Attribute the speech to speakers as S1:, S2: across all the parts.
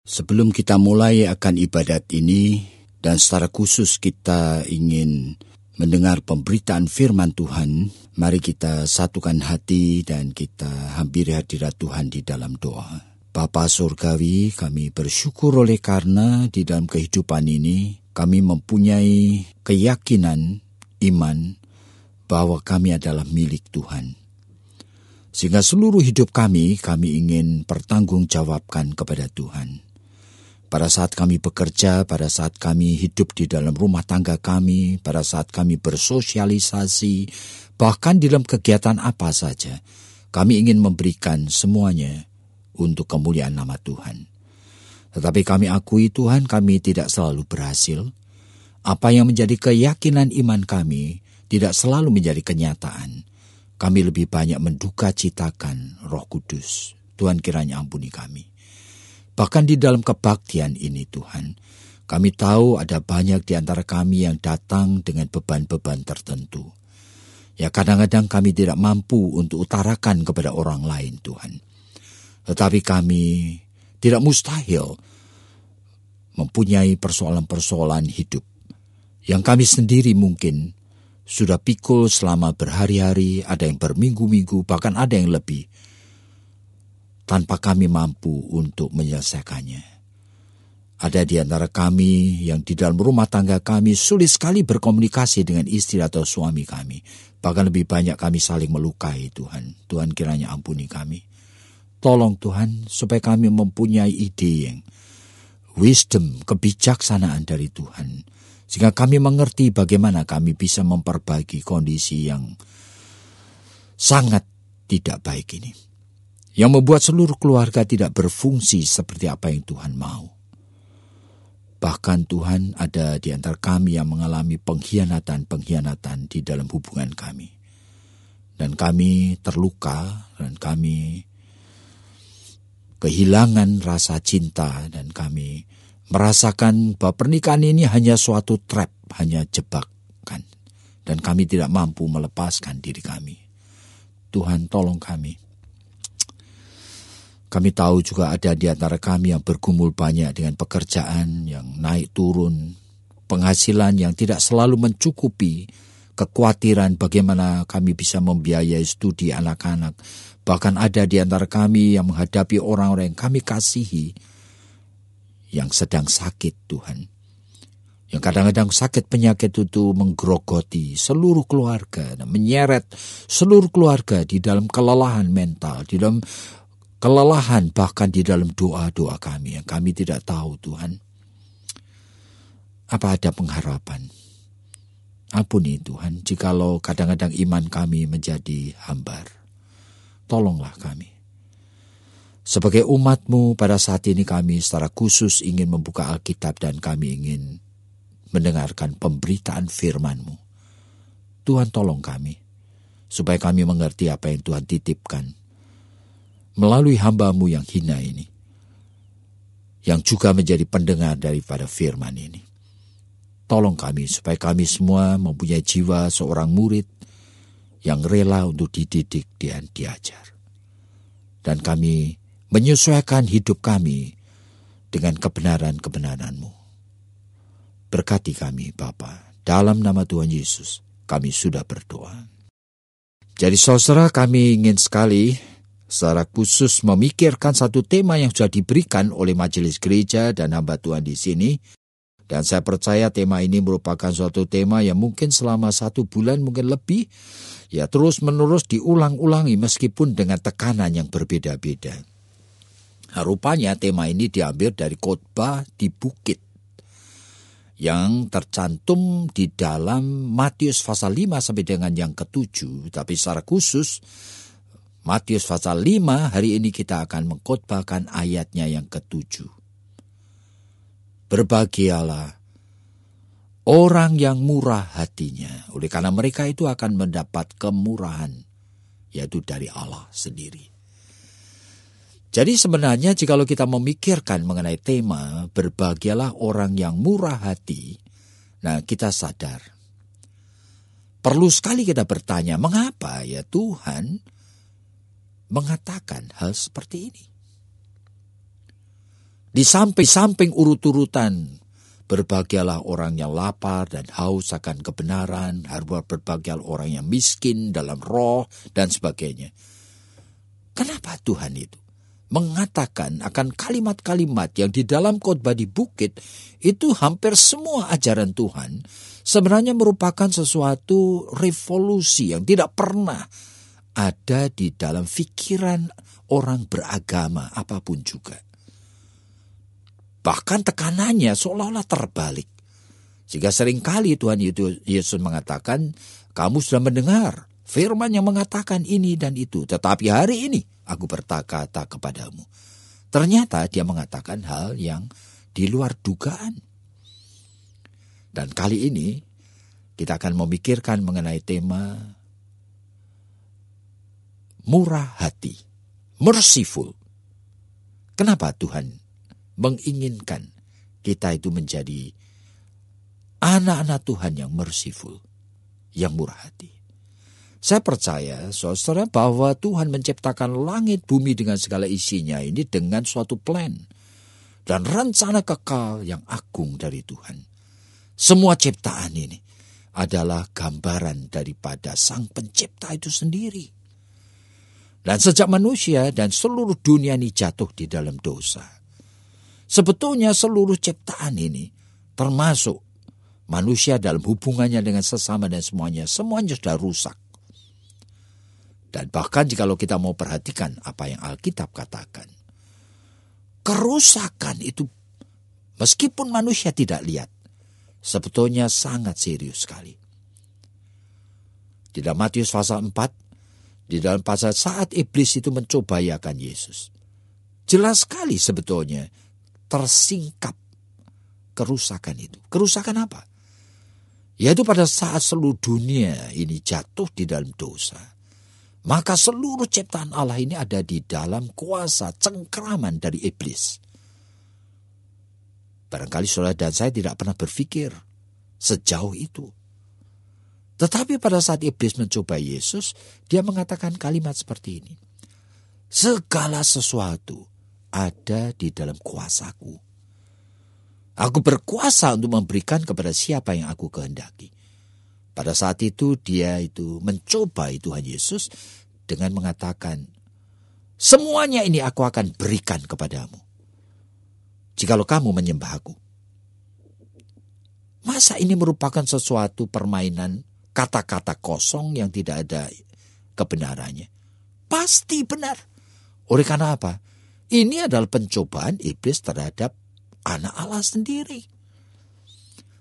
S1: Sebelum kita mulai akan ibadat ini, dan secara khusus kita ingin mendengar pemberitaan firman Tuhan, mari kita satukan hati dan kita hampiri hadirat Tuhan di dalam doa. Bapa Surgawi, kami bersyukur oleh karena di dalam kehidupan ini, kami mempunyai keyakinan, iman, bahwa kami adalah milik Tuhan. Sehingga seluruh hidup kami ingin pertanggungjawabkan kepada Tuhan. Pada saat kami bekerja, pada saat kami hidup di dalam rumah tangga kami, pada saat kami bersosialisasi, bahkan di dalam kegiatan apa saja, kami ingin memberikan semuanya untuk kemuliaan nama Tuhan. Tetapi kami akui Tuhan, kami tidak selalu berhasil. Apa yang menjadi keyakinan iman kami tidak selalu menjadi kenyataan. Kami lebih banyak menduka citakan Roh Kudus. Tuhan kiranya ampuni kami. Bahkan di dalam kebaktian ini Tuhan, kami tahu ada banyak di antara kami yang datang dengan beban-beban tertentu. Ya kadang-kadang kami tidak mampu untuk utarakan kepada orang lain Tuhan. Tetapi kami tidak mustahil mempunyai persoalan-persoalan hidup. Yang kami sendiri mungkin sudah pikul selama berhari-hari, ada yang berminggu-minggu, bahkan ada yang lebih. Tanpa kami mampu untuk menyelesaikannya. Ada di antara kami yang di dalam rumah tangga kami sulit sekali berkomunikasi dengan istri atau suami kami. Bahkan lebih banyak kami saling melukai Tuhan. Tuhan kiranya ampuni kami. Tolong Tuhan supaya kami mempunyai ide yang wisdom, kebijaksanaan dari Tuhan. Sehingga kami mengerti bagaimana kami bisa memperbaiki kondisi yang sangat tidak baik ini. Yang membuat seluruh keluarga tidak berfungsi seperti apa yang Tuhan mau. Bahkan Tuhan ada di antara kami yang mengalami pengkhianatan di dalam hubungan kami. Dan kami terluka dan kami kehilangan rasa cinta dan kami merasakan bahwa pernikahan ini hanya suatu trap, hanya jebakan. Dan kami tidak mampu melepaskan diri kami. Tuhan tolong kami. Kami tahu juga ada di antara kami yang bergumul banyak dengan pekerjaan yang naik turun, penghasilan yang tidak selalu mencukupi, kekhawatiran bagaimana kami bisa membiayai studi anak-anak. Bahkan ada di antara kami yang menghadapi orang-orang yang kami kasihi, yang sedang sakit Tuhan. Yang kadang-kadang sakit penyakit itu menggerogoti seluruh keluarga, dan menyeret seluruh keluarga di dalam kelelahan mental, di dalam kelelahan bahkan di dalam doa-doa kami yang kami tidak tahu Tuhan. Apa ada pengharapan? Ampuni Tuhan jikalau kadang-kadang iman kami menjadi hambar. Tolonglah kami. Sebagai umat-Mu pada saat ini kami secara khusus ingin membuka Alkitab dan kami ingin mendengarkan pemberitaan firman-Mu. Tuhan tolong kami supaya kami mengerti apa yang Tuhan titipkan melalui hamba-Mu yang hina ini, yang juga menjadi pendengar daripada firman ini. Tolong kami supaya kami semua mempunyai jiwa seorang murid yang rela untuk dididik dan diajar. Dan kami menyesuaikan hidup kami dengan kebenaran-kebenaran-Mu. Berkati kami Bapa, dalam nama Tuhan Yesus kami sudah berdoa. Jadi saudara, kami ingin sekali secara khusus memikirkan satu tema yang sudah diberikan oleh majelis gereja dan hamba Tuhan di sini. Dan saya percaya tema ini merupakan suatu tema yang mungkin selama 1 bulan, mungkin lebih, ya terus menerus diulang-ulangi meskipun dengan tekanan yang berbeda-beda. Nah, rupanya tema ini diambil dari khotbah di bukit yang tercantum di dalam Matius pasal 5 sampai dengan yang ke-7. Tapi secara khusus Matius pasal 5 hari ini kita akan mengkhotbahkan ayatnya yang ke-7. Berbahagialah orang yang murah hatinya, oleh karena mereka itu akan mendapat kemurahan, yaitu dari Allah sendiri. Jadi sebenarnya jikalau kita memikirkan mengenai tema berbahagialah orang yang murah hati, nah kita sadar. Perlu sekali kita bertanya, mengapa ya Tuhan mengatakan hal seperti ini? Di samping urut-urutan, berbahagialah orang yang lapar dan haus akan kebenaran, berbahagialah orang yang miskin dalam roh, dan sebagainya. Kenapa Tuhan itu mengatakan akan kalimat-kalimat yang di dalam khotbah di bukit itu hampir semua ajaran Tuhan sebenarnya merupakan sesuatu revolusi yang tidak pernah ada di dalam pikiran orang beragama apapun juga. Bahkan tekanannya seolah-olah terbalik. Sehingga seringkali Tuhan Yesus mengatakan, kamu sudah mendengar firman yang mengatakan ini dan itu, tetapi hari ini aku berkata kepadamu. Ternyata dia mengatakan hal yang di luar dugaan. Dan kali ini kita akan memikirkan mengenai tema murah hati, merciful. Kenapa Tuhan menginginkan kita itu menjadi anak-anak Tuhan yang merciful, yang murah hati? Saya percaya, saudara, bahwa Tuhan menciptakan langit bumi dengan segala isinya ini dengan suatu plan dan rencana kekal yang agung dari Tuhan. Semua ciptaan ini adalah gambaran daripada Sang Pencipta itu sendiri. Dan sejak manusia dan seluruh dunia ini jatuh di dalam dosa, sebetulnya seluruh ciptaan ini termasuk manusia dalam hubungannya dengan sesama dan semuanya sudah rusak. Dan bahkan jikalau kita mau perhatikan apa yang Alkitab katakan, kerusakan itu meskipun manusia tidak lihat, sebetulnya sangat serius sekali. Di dalam Matius pasal 4, di dalam pasal saat iblis itu mencobayakan Yesus, jelas sekali sebetulnya tersingkap kerusakan itu. Kerusakan apa? Yaitu pada saat seluruh dunia ini jatuh di dalam dosa, maka seluruh ciptaan Allah ini ada di dalam kuasa cengkraman dari iblis. Barangkali saudara dan saya tidak pernah berpikir sejauh itu. Tetapi pada saat iblis mencoba Yesus, dia mengatakan kalimat seperti ini. Segala sesuatu ada di dalam kuasaku. Aku berkuasa untuk memberikan kepada siapa yang aku kehendaki. Pada saat itu dia itu mencobai Tuhan Yesus dengan mengatakan, semuanya ini aku akan berikan kepadamu jikalau kamu menyembah aku. Masa ini merupakan sesuatu permainan kata-kata kosong yang tidak ada kebenarannya? Pasti benar. Oleh karena apa? Ini adalah pencobaan iblis terhadap anak Allah sendiri.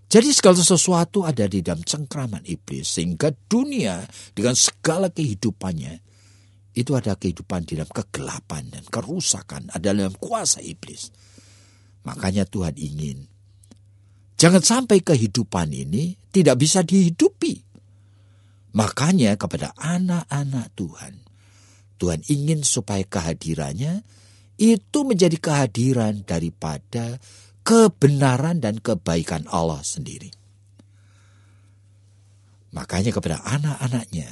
S1: Jadi segala sesuatu ada di dalam cengkraman iblis, sehingga dunia dengan segala kehidupannya itu ada kehidupan di dalam kegelapan dan kerusakan, ada dalam kuasa iblis. Makanya Tuhan ingin jangan sampai kehidupan ini tidak bisa dihidupi. Makanya kepada anak-anak Tuhan, Tuhan ingin supaya kehadirannya itu menjadi kehadiran daripada kebenaran dan kebaikan Allah sendiri. Makanya kepada anak-anaknya,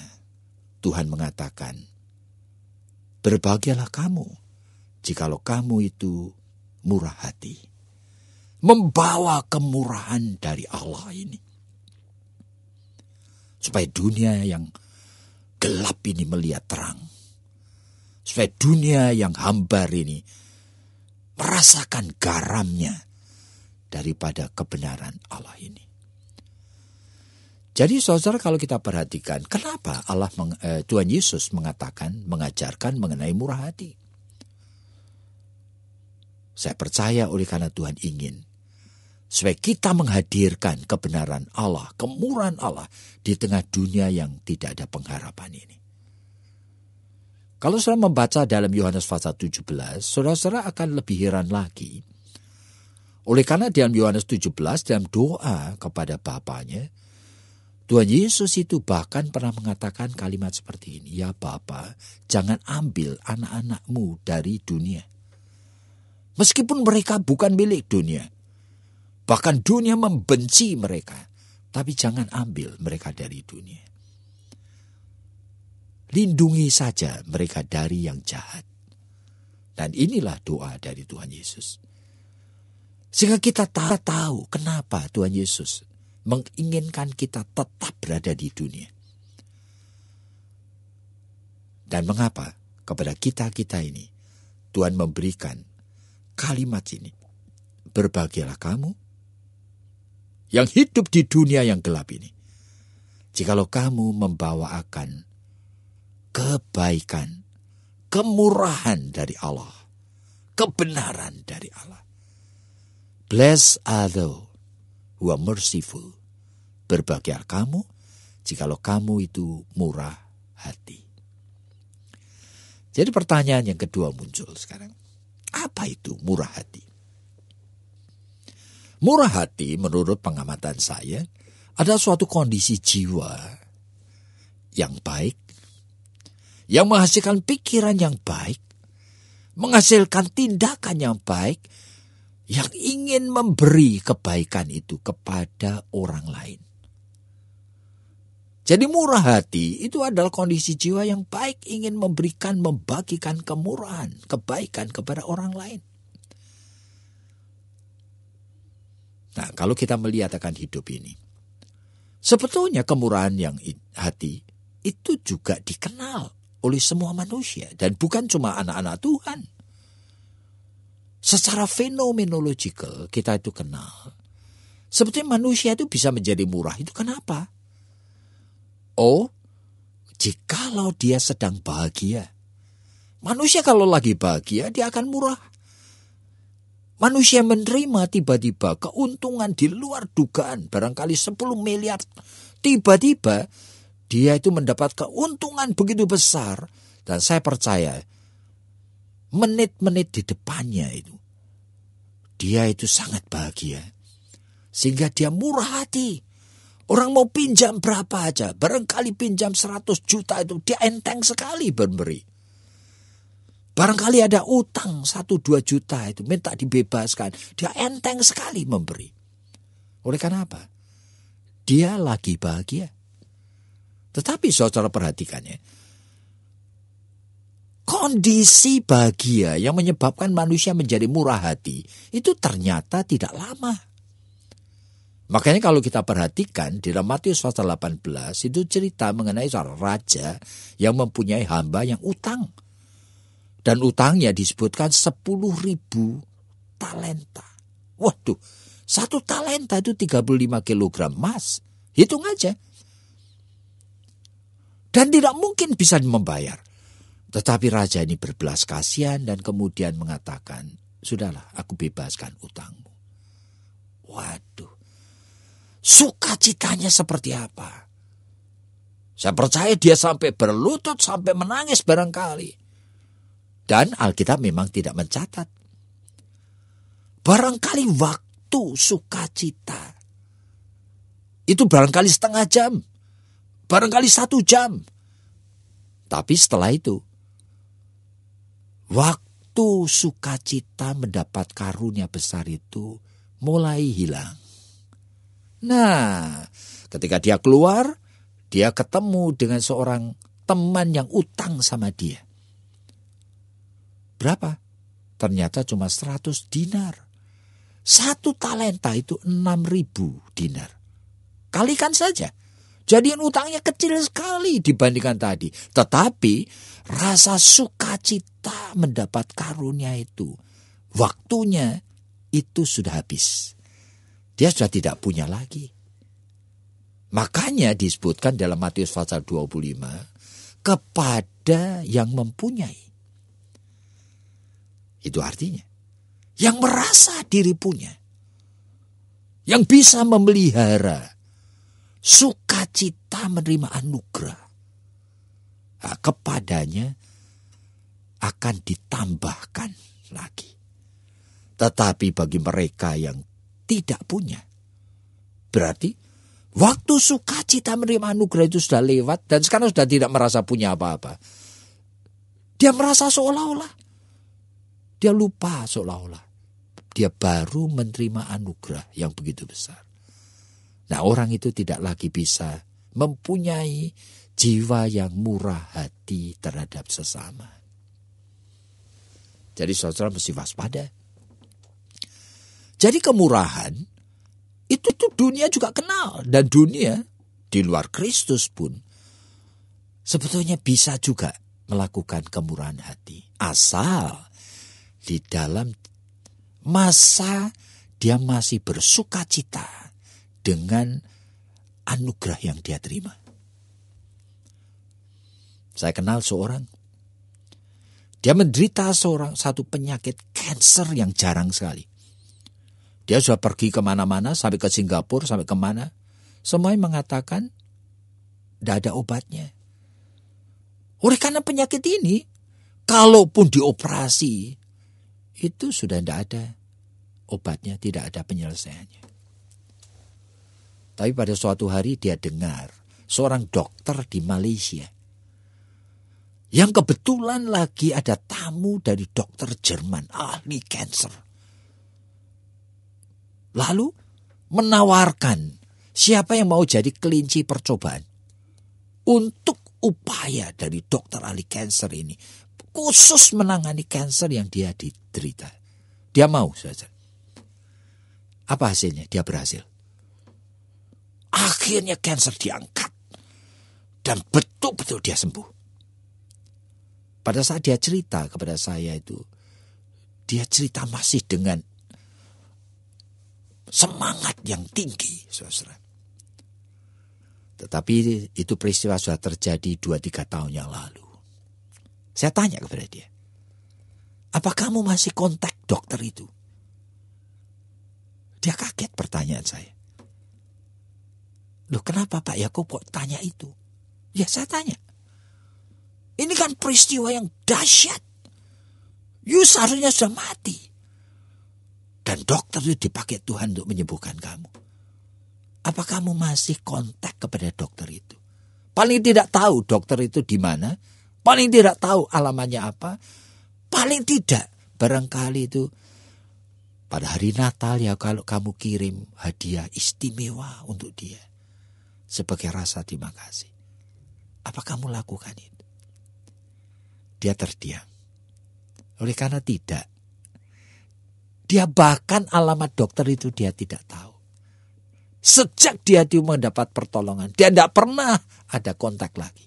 S1: Tuhan mengatakan, berbahagialah kamu, jikalau kamu itu murah hati. Membawa kemurahan dari Allah ini. Supaya dunia yang gelap ini melihat terang. Supaya dunia yang hambar ini merasakan garamnya daripada kebenaran Allah ini. Jadi saudara, kalau kita perhatikan, kenapa Tuhan Yesus mengajarkan mengenai murah hati? Saya percaya oleh karena Tuhan ingin supaya kita menghadirkan kebenaran Allah, kemurahan Allah di tengah dunia yang tidak ada pengharapan ini. Kalau saudara membaca dalam Yohanes pasal 17, saudara-saudara akan lebih heran lagi. Oleh karena dalam Yohanes 17, dalam doa kepada Bapanya, Tuhan Yesus itu bahkan pernah mengatakan kalimat seperti ini. Ya Bapa, jangan ambil anak-anakmu dari dunia. Meskipun mereka bukan milik dunia. Bahkan dunia membenci mereka. Tapi jangan ambil mereka dari dunia. Lindungi saja mereka dari yang jahat. Dan inilah doa dari Tuhan Yesus. Sehingga kita tahu kenapa Tuhan Yesus menginginkan kita tetap berada di dunia. Dan mengapa kepada kita ini Tuhan memberikan kalimat ini. Berbahagialah kamu yang hidup di dunia yang gelap ini, jikalau kamu membawakan kebaikan, kemurahan dari Allah, kebenaran dari Allah. Blessed are those who are merciful. Berbahagialah kamu jikalau kamu itu murah hati. Jadi pertanyaan yang kedua muncul sekarang. Apa itu murah hati? Murah hati menurut pengamatan saya adalah suatu kondisi jiwa yang baik, yang menghasilkan pikiran yang baik, menghasilkan tindakan yang baik, yang ingin memberi kebaikan itu kepada orang lain. Jadi murah hati itu adalah kondisi jiwa yang baik, ingin memberikan, membagikan kemurahan, kebaikan kepada orang lain. Nah, kalau kita melihat akan hidup ini, sebetulnya kemurahan yang hati itu juga dikenal oleh semua manusia dan bukan cuma anak-anak Tuhan. Secara fenomenologikal kita itu kenal. Sebetulnya manusia itu bisa menjadi murah, itu kenapa? Oh, jikalau dia sedang bahagia. Manusia kalau lagi bahagia dia akan murah. Manusia menerima tiba-tiba keuntungan di luar dugaan, barangkali 10 miliar. Tiba-tiba dia itu mendapat keuntungan begitu besar. Dan saya percaya menit-menit di depannya itu, dia itu sangat bahagia. Sehingga dia murah hati. Orang mau pinjam berapa aja, barangkali pinjam 100 juta itu dia enteng sekali memberi. Barangkali ada utang 1-2 juta itu minta dibebaskan, dia enteng sekali memberi. Oleh karena apa? Dia lagi bahagia. Tetapi saudara perhatikannya, kondisi bahagia yang menyebabkan manusia menjadi murah hati itu ternyata tidak lama. Makanya kalau kita perhatikan di dalam Matius pasal 18 itu cerita mengenai seorang raja yang mempunyai hamba yang utang. Dan utangnya disebutkan 10.000 talenta. Waduh, 1 talenta itu 35 kilogram emas. Hitung aja. Dan tidak mungkin bisa membayar. Tetapi raja ini berbelas kasihan dan kemudian mengatakan, sudahlah aku bebaskan utangmu. Waduh, sukacitanya seperti apa? Saya percaya dia sampai berlutut, sampai menangis barangkali. Dan Alkitab memang tidak mencatat. Barangkali waktu sukacita itu barangkali setengah jam. Barangkali 1 jam. Tapi setelah itu, waktu sukacita mendapat karunia besar itu mulai hilang. Nah, ketika dia keluar, dia ketemu dengan seorang teman yang utang sama dia. Berapa? Ternyata cuma 100 dinar. 1 talenta itu 6.000 dinar. Kalikan saja. Jadian utangnya kecil sekali dibandingkan tadi. Tetapi rasa sukacita mendapat karunia itu, waktunya itu sudah habis. Dia sudah tidak punya lagi. Makanya disebutkan dalam Matius pasal 25, kepada yang mempunyai. Itu artinya, yang merasa diri punya, yang bisa memelihara sukacita menerima anugerah, kepadanya akan ditambahkan lagi. Tetapi bagi mereka yang tidak punya, berarti waktu sukacita menerima anugerah itu sudah lewat dan sekarang sudah tidak merasa punya apa-apa. Dia merasa seolah-olah, dia lupa seolah-olah dia baru menerima anugerah yang begitu besar. Nah, orang itu tidak lagi bisa mempunyai jiwa yang murah hati terhadap sesama. Jadi saudara mesti waspada. Jadi kemurahan itu dunia juga kenal. Dan dunia di luar Kristus pun sebetulnya bisa juga melakukan kemurahan hati. Asal di dalam masa dia masih bersuka cita dengan anugerah yang dia terima. Saya kenal seorang, dia menderita satu penyakit kanker yang jarang sekali. Dia sudah pergi kemana-mana, sampai ke Singapura, sampai kemana. Semuanya mengatakan tidak ada obatnya. Oleh karena penyakit ini, kalaupun dioperasi, itu sudah tidak ada obatnya, tidak ada penyelesaiannya. Tapi pada suatu hari dia dengar seorang dokter di Malaysia yang kebetulan lagi ada tamu dari dokter Jerman, ahli kanker. Lalu menawarkan siapa yang mau jadi kelinci percobaan untuk upaya dari dokter ahli kanker ini, khusus menangani kanker yang dia diderita. Dia mau saja. Apa hasilnya? Dia berhasil. Akhirnya kanker diangkat. Dan betul-betul dia sembuh. Pada saat dia cerita kepada saya itu, dia cerita masih dengan semangat yang tinggi, saudara. Tetapi itu peristiwa sudah terjadi 2-3 tahun yang lalu. Saya tanya kepada dia, apa kamu masih kontak dokter itu? Dia kaget pertanyaan saya. Loh, kenapa Pak Yakub kok tanya itu? Ya, saya tanya. Ini kan peristiwa yang dahsyat. You seharusnya sudah mati. Dan dokter itu dipakai Tuhan untuk menyembuhkan kamu. Apa kamu masih kontak kepada dokter itu? Paling tidak tahu dokter itu di mana. Paling tidak tahu alamannya apa. Paling tidak barangkali itu pada hari Natal ya, kalau kamu kirim hadiah istimewa untuk dia sebagai rasa terima kasih. Apa kamu lakukan itu? Dia terdiam. Oleh karena tidak. Dia bahkan alamat dokter itu dia tidak tahu. Sejak dia mendapat pertolongan, dia tidak pernah ada kontak lagi.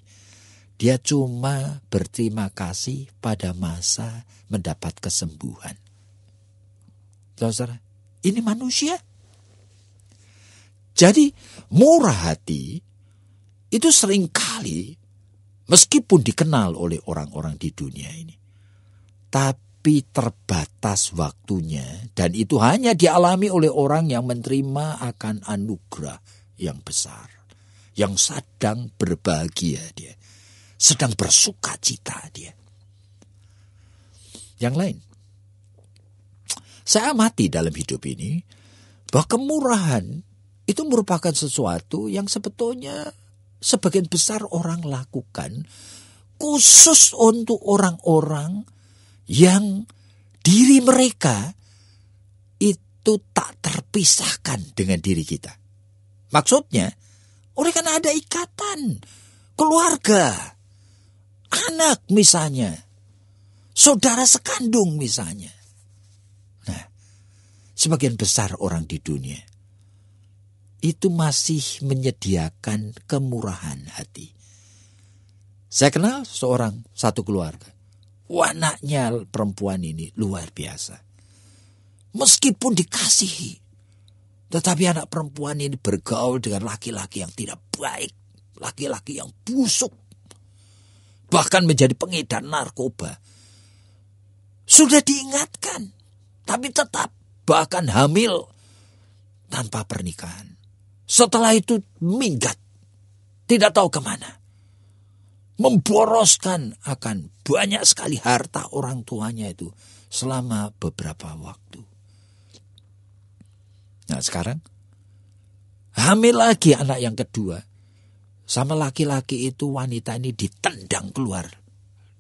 S1: Dia cuma berterima kasih pada masa mendapat kesembuhan. Saudara, ini manusia. Jadi murah hati itu seringkali meskipun dikenal oleh orang-orang di dunia ini, tapi terbatas waktunya, dan itu hanya dialami oleh orang yang menerima akan anugerah yang besar, yang sedang berbahagia dia, sedang bersuka cita dia. Yang lain, saya amati dalam hidup ini bahwa kemurahan itu merupakan sesuatu yang sebetulnya sebagian besar orang lakukan khusus untuk orang-orang yang diri mereka itu tak terpisahkan dengan diri kita. Maksudnya, oleh karena ada ikatan keluarga, anak misalnya, saudara sekandung misalnya. Nah, sebagian besar orang di dunia itu masih menyediakan kemurahan hati. Saya kenal satu keluarga. Anaknya perempuan ini luar biasa. Meskipun dikasihi, tetapi anak perempuan ini bergaul dengan laki-laki yang tidak baik. Laki-laki yang busuk. Bahkan menjadi pengedar narkoba. Sudah diingatkan, tapi tetap bahkan hamil tanpa pernikahan. Setelah itu minggat, tidak tahu kemana. Memboroskan akan banyak sekali harta orang tuanya itu selama beberapa waktu. Nah sekarang, hamil lagi anak yang kedua. Sama laki-laki itu, wanita ini ditendang keluar.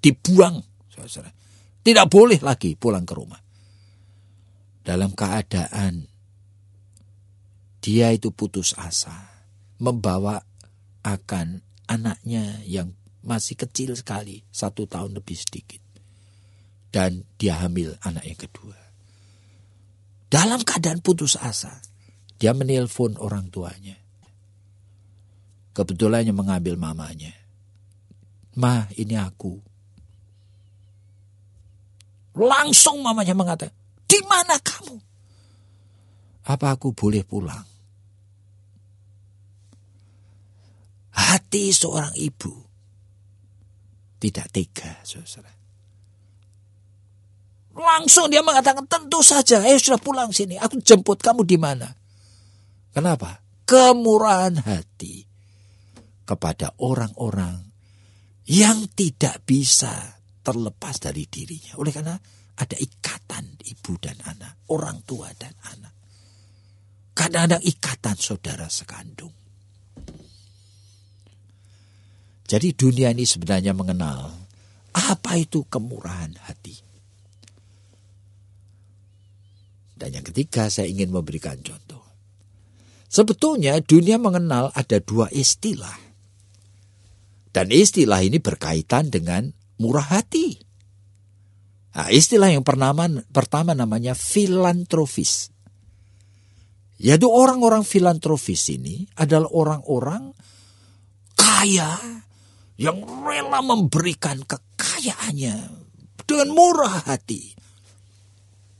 S1: Dibuang. Tidak boleh lagi pulang ke rumah. Dalam keadaan dia itu putus asa, membawa akan anaknya yang masih kecil sekali, 1 tahun lebih sedikit. Dan dia hamil anak yang kedua. Dalam keadaan putus asa, dia menelpon orang tuanya. Kebetulannya mengambil mamanya. Ma, ini aku. Langsung mamanya mengatakan, di mana kamu? Apa aku boleh pulang? Hati seorang ibu tidak tega, saudara. Langsung dia mengatakan, tentu saja, sudah pulang sini. Aku jemput kamu di mana? Kenapa? Kemurahan hati kepada orang-orang yang tidak bisa terlepas dari dirinya. Oleh karena ada ikatan ibu dan anak, orang tua dan anak. Kadang-kadang ikatan saudara sekandung. Jadi dunia ini sebenarnya mengenal apa itu kemurahan hati. Dan yang ketiga, saya ingin memberikan contoh. Sebetulnya dunia mengenal ada dua istilah. Dan istilah ini berkaitan dengan murah hati. Nah, istilah yang pertama namanya filantropis. Yaitu orang-orang filantropis ini adalah orang-orang kaya yang rela memberikan kekayaannya dengan murah hati.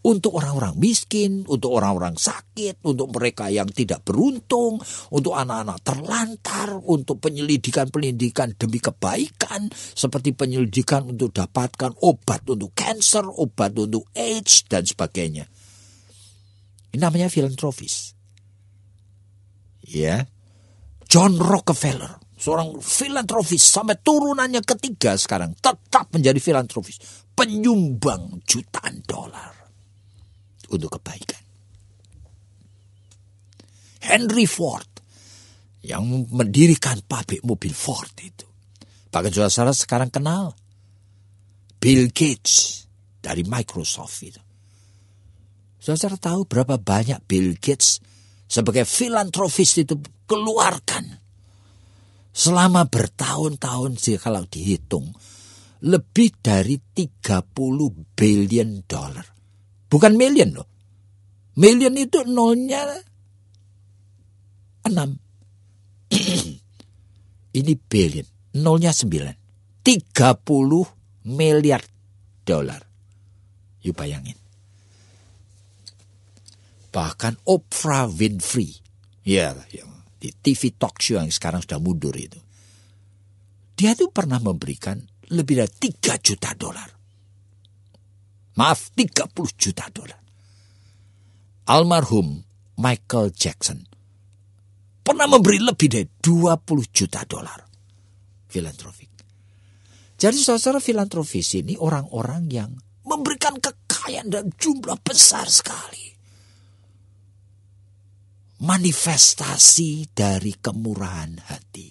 S1: Untuk orang-orang miskin, untuk orang-orang sakit, untuk mereka yang tidak beruntung, untuk anak-anak terlantar, untuk penyelidikan-penyelidikan demi kebaikan, seperti penyelidikan untuk dapatkan obat untuk kanker, obat untuk AIDS, dan sebagainya. Ini namanya filantropis. Ya, John Rockefeller, seorang filantropis sampai turunannya ketiga sekarang tetap menjadi filantropis, penyumbang jutaan dolar untuk kebaikan. Henry Ford yang mendirikan pabrik mobil Ford itu. Bahkan saudara sekarang kenal Bill Gates dari Microsoft itu. Saudara tahu berapa banyak Bill Gates sebagai filantropis itu keluarkan selama bertahun-tahun sih kalau dihitung lebih dari 30 billion dollar. Bukan million loh. Million itu nolnya 6. Ini billion. Nolnya 9. 30 miliar dolar. Yuk bayangin. Bahkan Oprah Winfrey. Ya, di TV talk show yang sekarang sudah mundur itu. Dia tuh pernah memberikan lebih dari 3 juta dolar. Maaf, 30 juta dolar. Almarhum Michael Jackson pernah memberi lebih dari 20 juta dolar. Filantropik. Jadi saudara filantropis ini orang-orang yang memberikan kekayaan dalam jumlah besar sekali. Manifestasi dari kemurahan hati.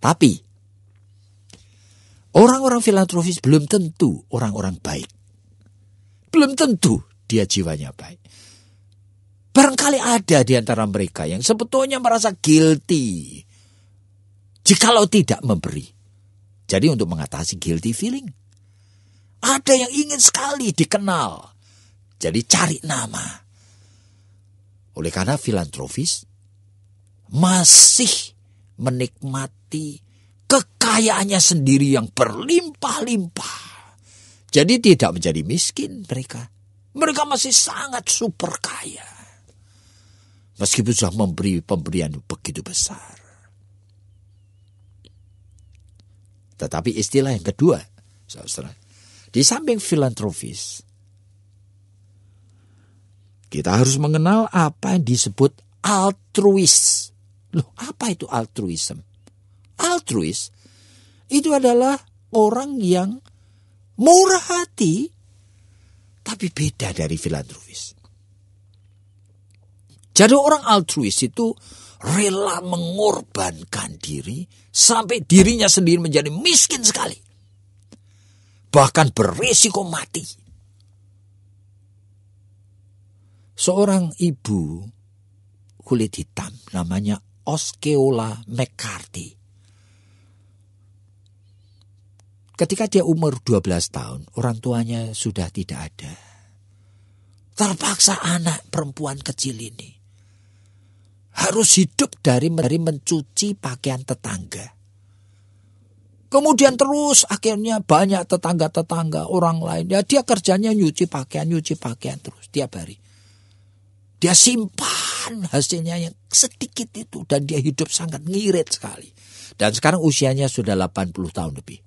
S1: Tapi orang-orang filantropis belum tentu orang-orang baik. Belum tentu dia jiwanya baik. Barangkali ada di antara mereka yang sebetulnya merasa guilty jikalau tidak memberi. Jadi untuk mengatasi guilty feeling, ada yang ingin sekali dikenal. Jadi cari nama. Oleh karena filantropis masih menikmati kekayaannya sendiri yang berlimpah-limpah. Jadi tidak menjadi miskin mereka. Mereka masih sangat super kaya. Meskipun sudah memberi pemberian begitu besar. Tetapi istilah yang kedua, saudara, di samping filantropis, kita harus mengenal apa yang disebut altruis. Loh, apa itu altruism? Altruis itu adalah orang yang murah hati, tapi beda dari filantropis. Jadi orang altruis itu rela mengorbankan diri sampai dirinya sendiri menjadi miskin sekali. Bahkan berisiko mati. Seorang ibu kulit hitam namanya Osceola McCarthy. Ketika dia umur 12 tahun, orang tuanya sudah tidak ada.
S2: Terpaksa anak perempuan kecil ini harus hidup dari mencuci pakaian tetangga. Kemudian terus akhirnya banyak tetangga-tetangga orang lain. Ya dia kerjanya nyuci pakaian terus tiap hari. Dia simpan hasilnya yang sedikit itu. Dan dia hidup sangat ngirit sekali. Dan sekarang usianya sudah 80 tahun lebih.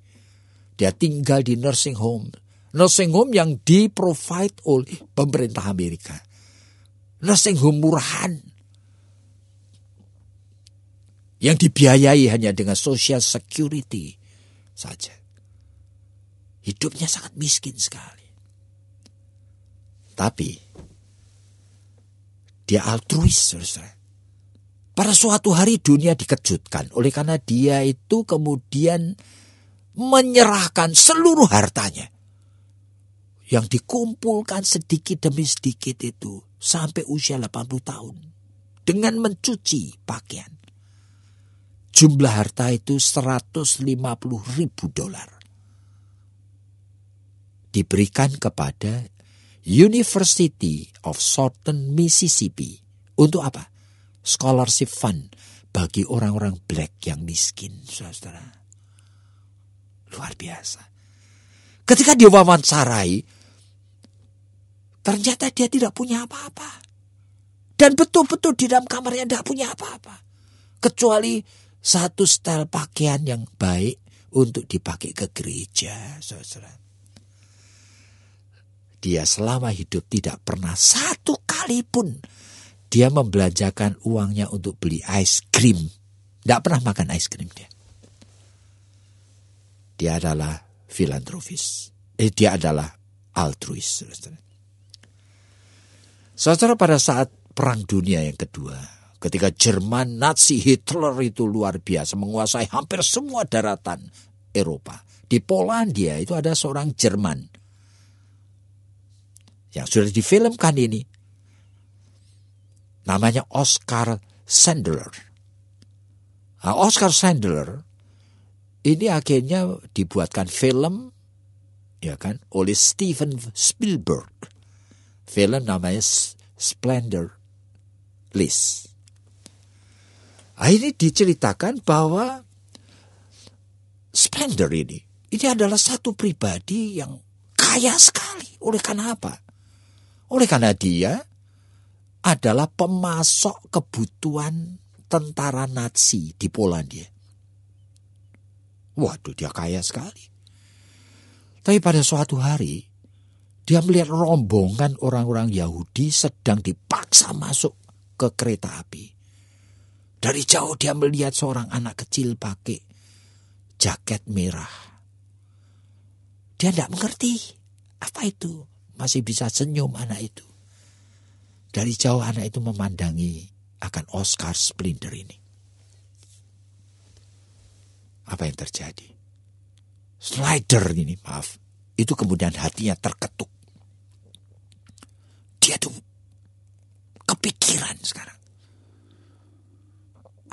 S2: Dia tinggal di nursing home. Nursing home yang di-provide oleh pemerintah Amerika. Nursing home murahan. Yang dibiayai hanya dengan social security saja. Hidupnya sangat miskin sekali. Tapi dia altruis, saudara. Pada suatu hari dunia dikejutkan oleh karena dia itu kemudian menyerahkan seluruh hartanya yang dikumpulkan sedikit demi sedikit itu sampai usia 80 tahun dengan mencuci pakaian. Jumlah harta itu $150,000 diberikan kepada University of Southern Mississippi. Untuk apa? Scholarship fund bagi orang-orang black yang miskin, saudara. Luar biasa. Ketika dia wawancarai, ternyata dia tidak punya apa-apa. Dan betul-betul di dalam kamarnya tidak punya apa-apa. Kecuali satu setel pakaian yang baik untuk dipakai ke gereja, saudara. Dia selama hidup tidak pernah satu kali pun dia membelanjakan uangnya untuk beli es krim. Tidak pernah makan es krim dia. Dia adalah filantropis. Dia adalah altruis, saudara. Saudara, pada saat Perang Dunia yang kedua, ketika Jerman Nazi Hitler itu luar biasa menguasai hampir semua daratan Eropa. Di Polandia itu ada seorang Jerman yang sudah difilmkan ini. Namanya Oskar Schindler. Nah, Oskar Schindler ini akhirnya dibuatkan film, ya kan, oleh Steven Spielberg. Film namanya Splendor List. Ini diceritakan bahwa Splendor ini adalah satu pribadi yang kaya sekali. Oleh karena apa? Oleh karena dia adalah pemasok kebutuhan tentara Nazi di Polandia. Waduh, dia kaya sekali. Tapi pada suatu hari, dia melihat rombongan orang-orang Yahudi sedang dipaksa masuk ke kereta api. Dari jauh dia melihat seorang anak kecil pakai jaket merah. Dia tidak mengerti apa itu. Masih bisa senyum anak itu. Dari jauh anak itu memandangi akan Oskar Schindler ini. Apa yang terjadi? Schindler ini, maaf, itu kemudian hatinya terketuk. Dia tuh kepikiran sekarang.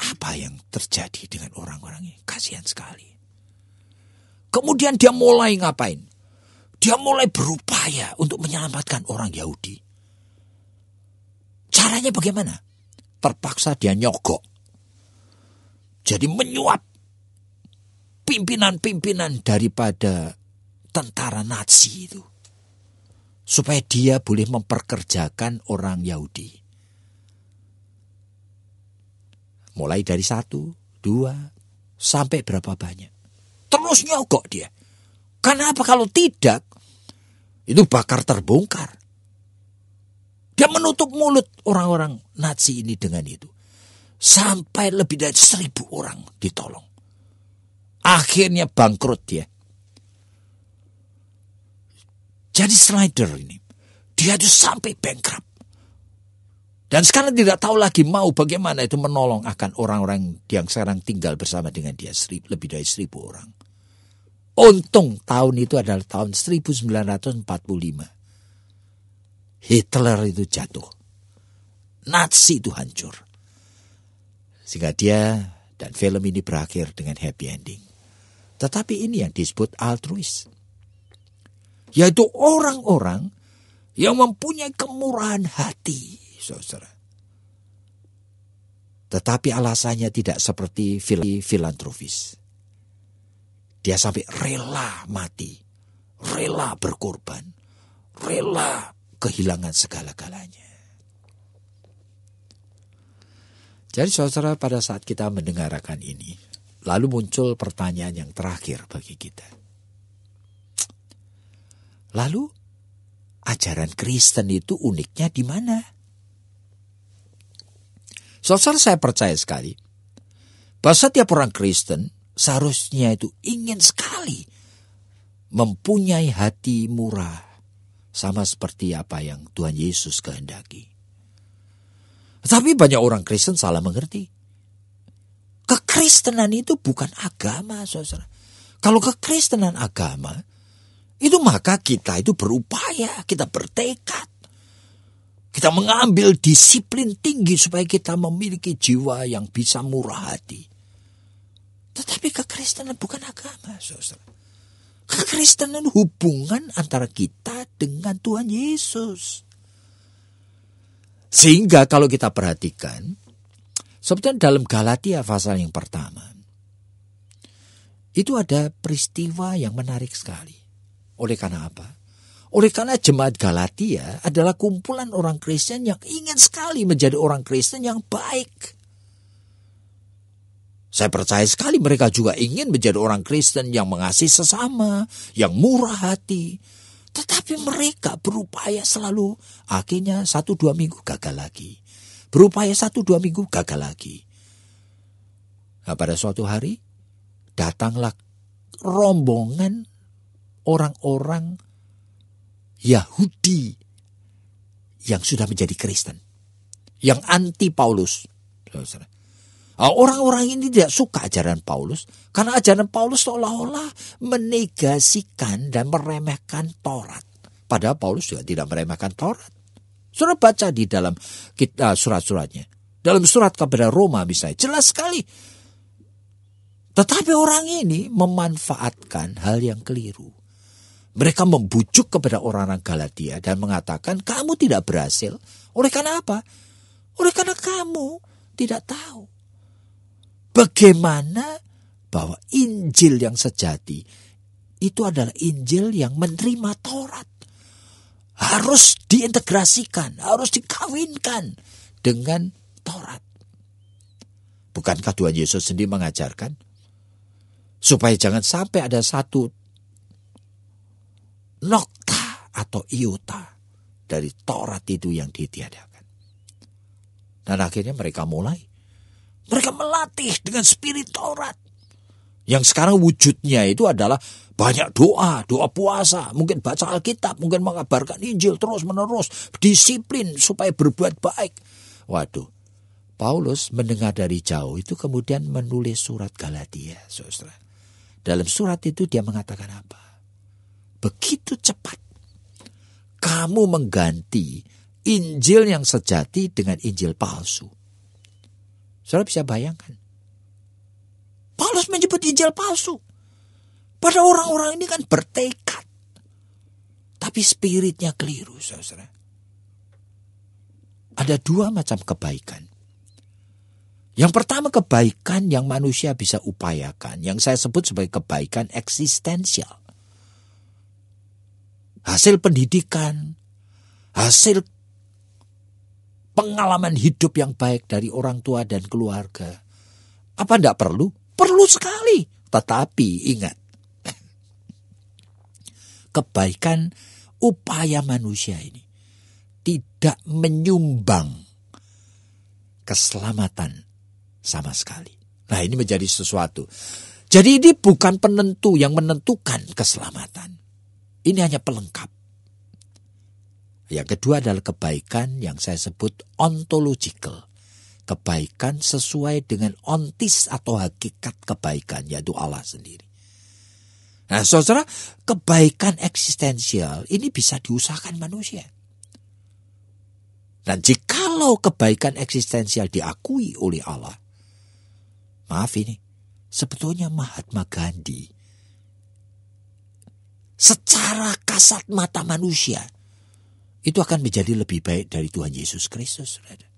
S2: Apa yang terjadi dengan orang-orang ini? Kasihan sekali. Kemudian dia mulai ngapain? Dia mulai berupaya untuk menyelamatkan orang Yahudi. Caranya bagaimana? Terpaksa dia nyogok. Jadi menyuap pimpinan-pimpinan daripada tentara Nazi itu. Supaya dia boleh memperkerjakan orang Yahudi. Mulai dari 1, 2, sampai berapa banyak. Terus nyogok dia. Karena apa? Kalau tidak, itu bakal terbongkar. Dia menutup mulut orang-orang Nazi ini dengan itu. Sampai lebih dari 1.000 orang ditolong. Akhirnya bangkrut dia. Jadi Schindler ini, dia itu sampai bankrupt. Dan sekarang tidak tahu lagi mau bagaimana itu menolong akan orang-orang yang sekarang tinggal bersama dengan dia. Lebih dari 1.000 orang. Untung tahun itu adalah tahun 1945. Hitler itu jatuh. Nazi itu hancur. Sehingga dia dan film ini berakhir dengan happy ending. Tetapi ini yang disebut altruis. Yaitu orang-orang yang mempunyai kemurahan hati, saudara. Tetapi alasannya tidak seperti filantropis. Dia sampai rela mati, rela berkorban, rela kehilangan segala-galanya. Jadi saudara, pada saat kita mendengarkan ini, lalu muncul pertanyaan yang terakhir bagi kita. Lalu, ajaran Kristen itu uniknya di mana? Saudara, saya percaya sekali bahwa setiap orang Kristen seharusnya itu ingin sekali mempunyai hati murah, sama seperti apa yang Tuhan Yesus kehendaki. Tapi banyak orang Kristen salah mengerti. Kekristenan itu bukan agama, saudara. Kalau kekristenan agama, itu maka kita itu berupaya, kita bertekad. Kita mengambil disiplin tinggi supaya kita memiliki jiwa yang bisa murah hati. Tetapi kekristenan bukan agama, saudara. Kekristenan hubungan antara kita dengan Tuhan Yesus. Sehingga kalau kita perhatikan, sebetulnya dalam Galatia pasal yang pertama, itu ada peristiwa yang menarik sekali. Oleh karena apa? Oleh karena jemaat Galatia adalah kumpulan orang Kristen yang ingin sekali menjadi orang Kristen yang baik. Saya percaya sekali mereka juga ingin menjadi orang Kristen yang mengasihi sesama, yang murah hati. Tetapi mereka berupaya selalu, akhirnya 1-2 minggu gagal lagi. Berupaya 1-2 minggu gagal lagi. Nah, pada suatu hari, datanglah rombongan orang-orang Yahudi yang sudah menjadi Kristen. Yang anti Paulus. Orang-orang ini tidak suka ajaran Paulus. Karena ajaran Paulus seolah-olah menegasikan dan meremehkan Taurat. Padahal Paulus juga tidak meremehkan Taurat. Sudah baca di dalam surat-suratnya. Dalam surat kepada Roma misalnya. Jelas sekali. Tetapi orang ini memanfaatkan hal yang keliru. Mereka membujuk kepada orang-orang Galatia dan mengatakan kamu tidak berhasil. Oleh karena apa? Oleh karena kamu tidak tahu bagaimana bahwa Injil yang sejati itu adalah Injil yang menerima Taurat. Harus diintegrasikan, harus dikawinkan dengan Taurat. Bukankah Tuhan Yesus sendiri mengajarkan supaya jangan sampai ada satu nokta atau iota dari Taurat itu yang ditiadakan. Dan akhirnya mereka mereka melatih dengan spirit Taurat. Yang sekarang wujudnya itu adalah banyak doa puasa, mungkin baca Alkitab, mungkin mengabarkan Injil terus-menerus, disiplin supaya berbuat baik. Waduh, Paulus mendengar dari jauh itu kemudian menulis surat Galatia, saudara. Dalam surat itu dia mengatakan apa? Begitu cepat kamu mengganti Injil yang sejati dengan Injil palsu. Saudara bisa bayangkan. Paulus menyebut Injil palsu. Pada orang-orang ini kan bertekad. Tapi spiritnya keliru, saudara. Ada 2 macam kebaikan. Yang pertama kebaikan yang manusia bisa upayakan. Yang saya sebut sebagai kebaikan eksistensial. Hasil pendidikan. Hasil pengalaman hidup yang baik dari orang tua dan keluarga. Apa tidak perlu? Perlu sekali. Tetapi ingat. Kebaikan upaya manusia ini tidak menyumbang keselamatan sama sekali. Nah, ini menjadi sesuatu. Jadi ini bukan penentu yang menentukan keselamatan. Ini hanya pelengkap. Yang kedua adalah kebaikan yang saya sebut ontological. Kebaikan sesuai dengan ontis atau hakikat kebaikan, yaitu Allah sendiri. Nah, saudara, kebaikan eksistensial ini bisa diusahakan manusia. Dan jikalau kebaikan eksistensial diakui oleh Allah, maaf ini, sebetulnya Mahatma Gandhi secara kasat mata manusia itu akan menjadi lebih baik dari Tuhan Yesus Kristus. Saudara.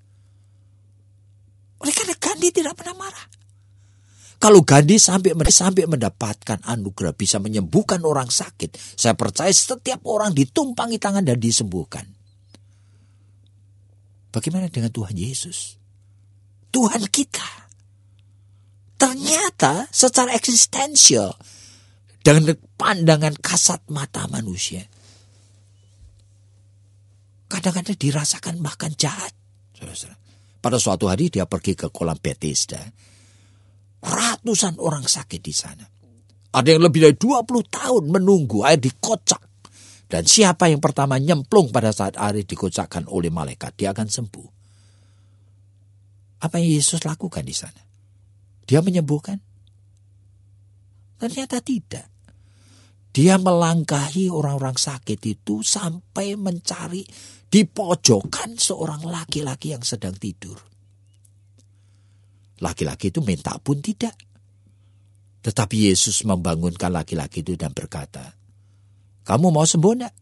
S2: Oleh karena Gandhi tidak pernah marah. Kalau Gandhi sampai mendapatkan anugerah bisa menyembuhkan orang sakit, saya percaya setiap orang ditumpangi tangan dan disembuhkan. Bagaimana dengan Tuhan Yesus? Tuhan kita. Ternyata secara eksistensial, dengan pandangan kasat mata manusia, kadang-kadang dirasakan bahkan jahat. Saudara. Pada suatu hari dia pergi ke kolam Bethesda. Ratusan orang sakit di sana. Ada yang lebih dari 20 tahun menunggu air dikocak. Dan siapa yang pertama nyemplung pada saat air dikocakkan oleh malaikat, dia akan sembuh. Apa yang Yesus lakukan di sana? Dia menyembuhkan? Ternyata tidak. Dia melangkahi orang-orang sakit itu sampai mencari di pojokan seorang laki-laki yang sedang tidur. Laki-laki itu minta pun tidak. Tetapi Yesus membangunkan laki-laki itu dan berkata, "Kamu mau sembuh enggak?"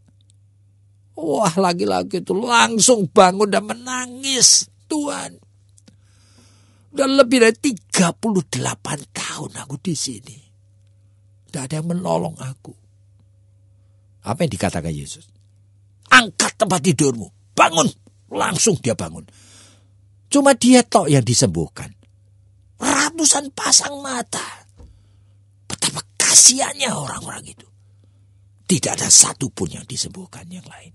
S2: Wah, laki-laki itu langsung bangun dan menangis. Tuhan, udah lebih dari 38 tahun aku di sini. Tidak ada yang menolong aku. Apa yang dikatakan Yesus? Angkat tempat tidurmu, bangun. Langsung dia bangun. Cuma dia tok yang disembuhkan. Ratusan pasang mata. Betapa kasihannya orang-orang itu. Tidak ada satu pun yang disembuhkan yang lain.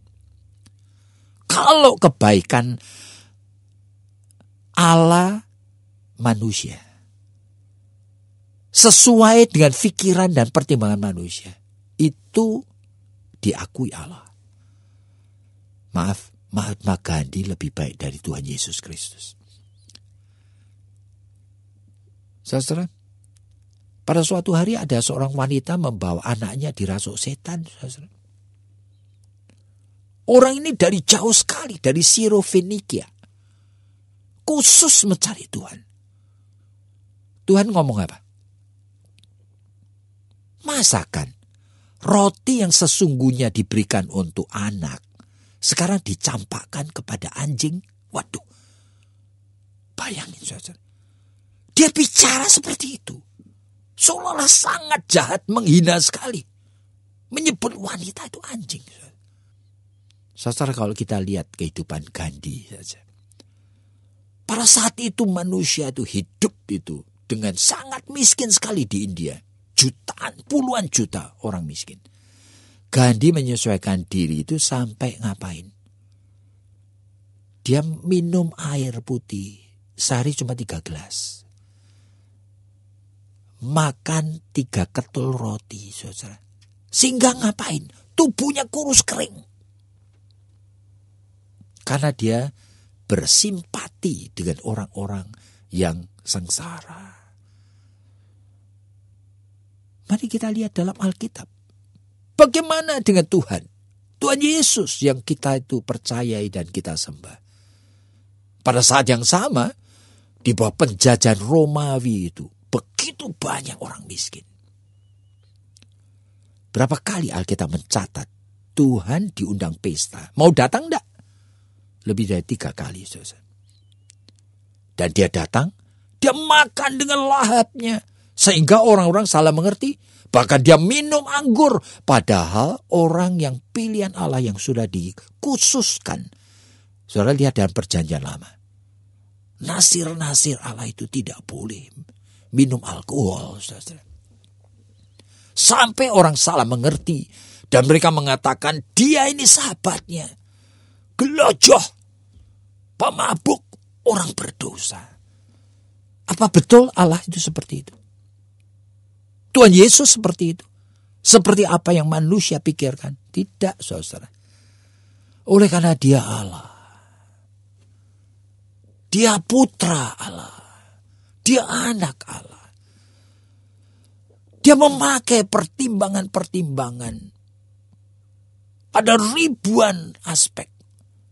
S2: Kalau kebaikan Allah manusia sesuai dengan pikiran dan pertimbangan manusia, itu diakui Allah. Maaf, Mahatma Gandhi lebih baik dari Tuhan Yesus Kristus. Saudara, pada suatu hari ada seorang wanita membawa anaknya dirasuk setan. Saudara. Orang ini dari jauh sekali, dari Sirofenikia, khusus mencari Tuhan. Tuhan ngomong apa? Masakan roti yang sesungguhnya diberikan untuk anak sekarang dicampakkan kepada anjing. Waduh, bayangin saudara. Dia bicara seperti itu. Seolah-olah sangat jahat, menghina sekali. Menyebut wanita itu anjing. Saudara, kalau kita lihat kehidupan Gandhi saja. Pada saat itu manusia itu hidup itu dengan sangat miskin sekali di India. Jutaan, puluhan juta orang miskin. Gandhi menyesuaikan diri itu sampai ngapain? Dia minum air putih sehari cuma 3 gelas. Makan 3 ketul roti, saudara. Sehingga ngapain? Tubuhnya kurus kering. Karena dia bersimpati dengan orang-orang yang sengsara. Mari kita lihat dalam Alkitab. Bagaimana dengan Tuhan? Tuhan Yesus yang kita itu percayai dan kita sembah. Pada saat yang sama, di bawah penjajahan Romawi itu, begitu banyak orang miskin. Berapa kali Alkitab mencatat, Tuhan diundang pesta. Mau datang enggak? Lebih dari 3 kali. Saudara. Dan dia datang, dia makan dengan lahapnya. Sehingga orang-orang salah mengerti. Bahkan dia minum anggur. Padahal orang yang pilihan Allah yang sudah dikhususkan. Saudara lihat dalam perjanjian lama. Nasir-nasir Allah itu tidak boleh minum alkohol. Saudara. Sampai orang salah mengerti. Dan mereka mengatakan dia ini sahabatnya. Gelojoh. Pemabuk. Orang berdosa. Apa betul Allah itu seperti itu? Tuhan Yesus seperti itu. Seperti apa yang manusia pikirkan. Tidak, saudara. Oleh karena dia Allah. Dia putra Allah. Dia anak Allah. Dia memakai pertimbangan-pertimbangan. Ada ribuan aspek.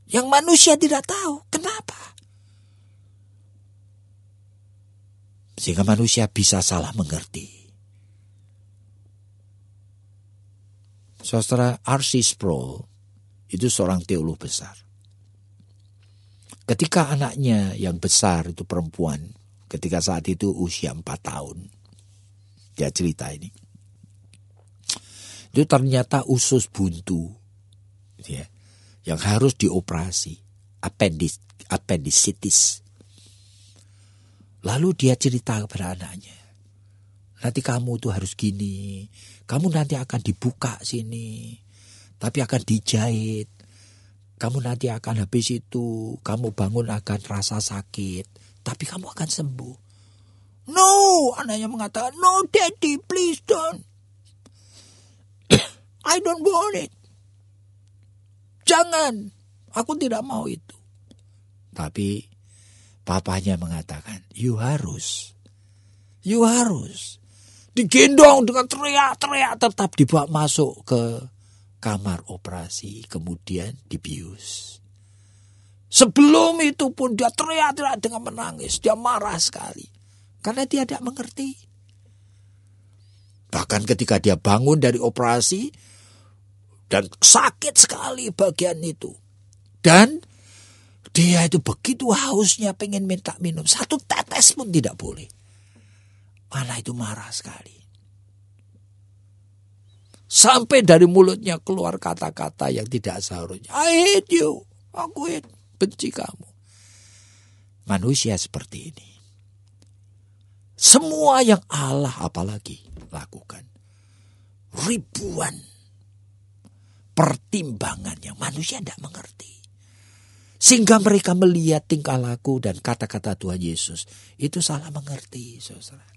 S2: Yang manusia tidak tahu. Kenapa? Sehingga manusia bisa salah mengerti. Saudara, R.C. Sproul itu seorang teolog besar. Ketika anaknya yang besar itu perempuan, ketika saat itu usia 4 tahun, dia cerita ini. Itu ternyata usus buntu, ya, yang harus dioperasi, appendicitis. Lalu dia cerita kepada anaknya, nanti kamu tuh harus gini, kamu nanti akan dibuka sini, tapi akan dijahit. Kamu nanti akan habis itu, kamu bangun akan rasa sakit, tapi kamu akan sembuh. No, anaknya mengatakan, no daddy, please don't. I don't want it. Jangan, aku tidak mau itu. Tapi papanya mengatakan, you harus. Digendong dengan teriak-teriak, tetap dibawa masuk ke kamar operasi, kemudian dibius. Sebelum itu pun dia teriak-teriak dengan menangis, dia marah sekali. Karena dia tidak mengerti. Bahkan ketika dia bangun dari operasi, dan sakit sekali bagian itu. Dan dia itu begitu hausnya pengen minta minum, 1 tetes pun tidak boleh. Anak itu marah sekali. Sampai dari mulutnya keluar kata-kata yang tidak seharusnya. I hate you. Aku benci kamu. Manusia seperti ini. Semua yang Allah apalagi lakukan. Ribuan pertimbangan yang manusia tidak mengerti. Sehingga mereka melihat tingkah laku dan kata-kata Tuhan Yesus. Itu salah mengerti, saudara.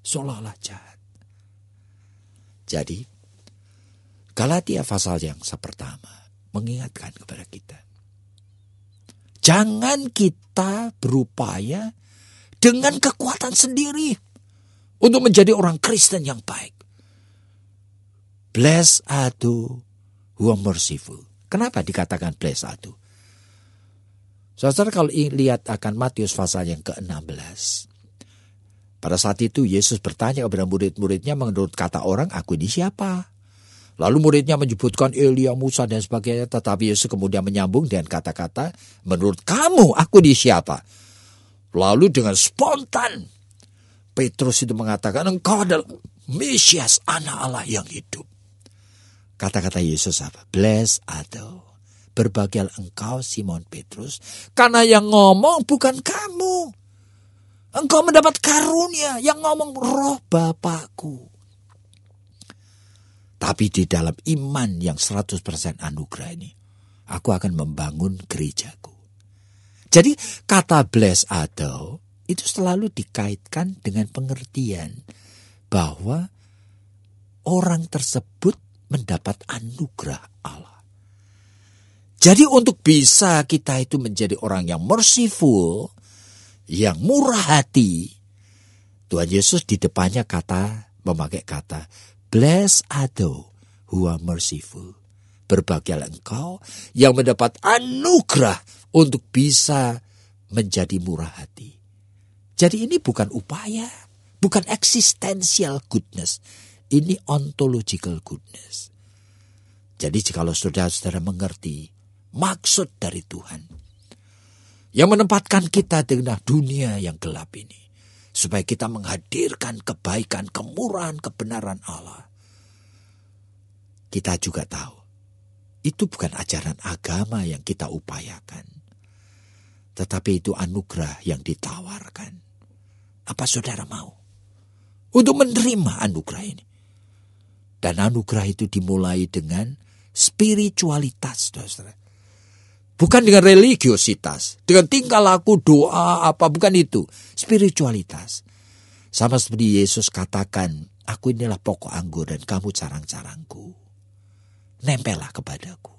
S2: Seolah-olah jahat. Jadi, Galatia pasal yang pertama mengingatkan kepada kita. Jangan kita berupaya dengan kekuatan sendiri untuk menjadi orang Kristen yang baik. Blessed are those who are merciful. Kenapa dikatakan blessed are those? Saudara kalau lihat akan Matius pasal yang ke-16. Pada saat itu Yesus bertanya kepada murid-muridnya, menurut kata orang, aku ini siapa? Lalu muridnya menyebutkan Elia, Musa dan sebagainya. Tetapi Yesus kemudian menyambung dengan kata-kata, menurut kamu aku ini siapa? Lalu dengan spontan Petrus itu mengatakan, engkau adalah Mesias, anak Allah yang hidup. Kata-kata Yesus apa? Blessed are thou. Berbahagialah engkau Simon Petrus, karena yang ngomong bukan kamu. Engkau mendapat karunia, yang ngomong Roh Bapakku. Tapi di dalam iman yang 100% anugerah ini, aku akan membangun gerejaku. Jadi kata blessed are thou itu selalu dikaitkan dengan pengertian bahwa orang tersebut mendapat anugerah Allah. Jadi untuk bisa kita itu menjadi orang yang merciful, yang murah hati, Tuhan Yesus di depannya memakai kata, blessed are thou who are merciful. Berbahagialah engkau yang mendapat anugerah untuk bisa menjadi murah hati. Jadi ini bukan upaya, bukan existential goodness. Ini ontological goodness. Jadi jikalau saudara-saudara mengerti maksud dari Tuhan yang menempatkan kita di tengah dunia yang gelap ini, supaya kita menghadirkan kebaikan, kemurahan, kebenaran Allah. Kita juga tahu, itu bukan ajaran agama yang kita upayakan. Tetapi itu anugerah yang ditawarkan. Apa saudara mau untuk menerima anugerah ini? Dan anugerah itu dimulai dengan spiritualitas, saudara. Bukan dengan religiositas, dengan tingkah laku, doa, apa, bukan itu. Spiritualitas. Sama seperti Yesus katakan, aku inilah pokok anggur dan kamu carang-carangku. Nempellah kepadaku.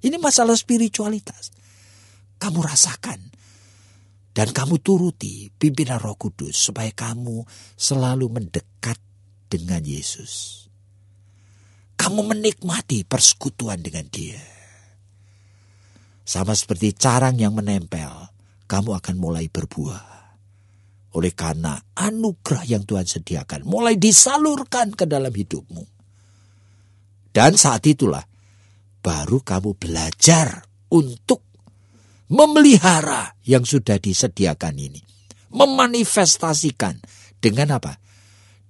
S2: Ini masalah spiritualitas. Kamu rasakan. Dan kamu turuti pimpinan Roh Kudus supaya kamu selalu mendekat dengan Yesus. Kamu menikmati persekutuan dengan Dia. Sama seperti carang yang menempel, kamu akan mulai berbuah. Oleh karena anugerah yang Tuhan sediakan mulai disalurkan ke dalam hidupmu. Dan saat itulah baru kamu belajar untuk memelihara yang sudah disediakan ini. Memanifestasikan dengan apa?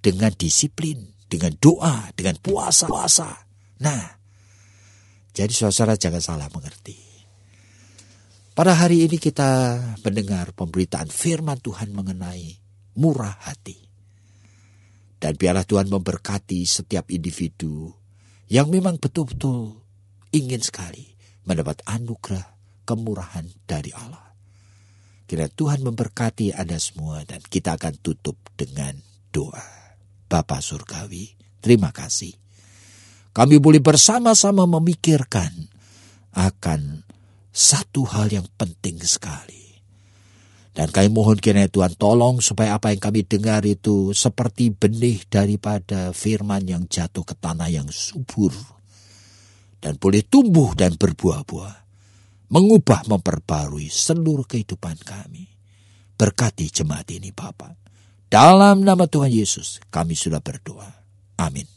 S2: Dengan disiplin, dengan doa, dengan puasa. Nah, jadi saudara jangan salah mengerti. Pada hari ini kita mendengar pemberitaan firman Tuhan mengenai murah hati. Dan biarlah Tuhan memberkati setiap individu yang memang betul-betul ingin sekali mendapat anugerah kemurahan dari Allah. Kiranya Tuhan memberkati Anda semua dan kita akan tutup dengan doa. Bapa Surgawi, terima kasih. Kami boleh bersama-sama memikirkan akan satu hal yang penting sekali. Dan kami mohon kiranya Tuhan tolong supaya apa yang kami dengar itu seperti benih daripada firman yang jatuh ke tanah yang subur. Dan boleh tumbuh dan berbuah-buah. Mengubah, memperbarui seluruh kehidupan kami. Berkati jemaat ini Bapa. Dalam nama Tuhan Yesus kami sudah berdoa. Amin.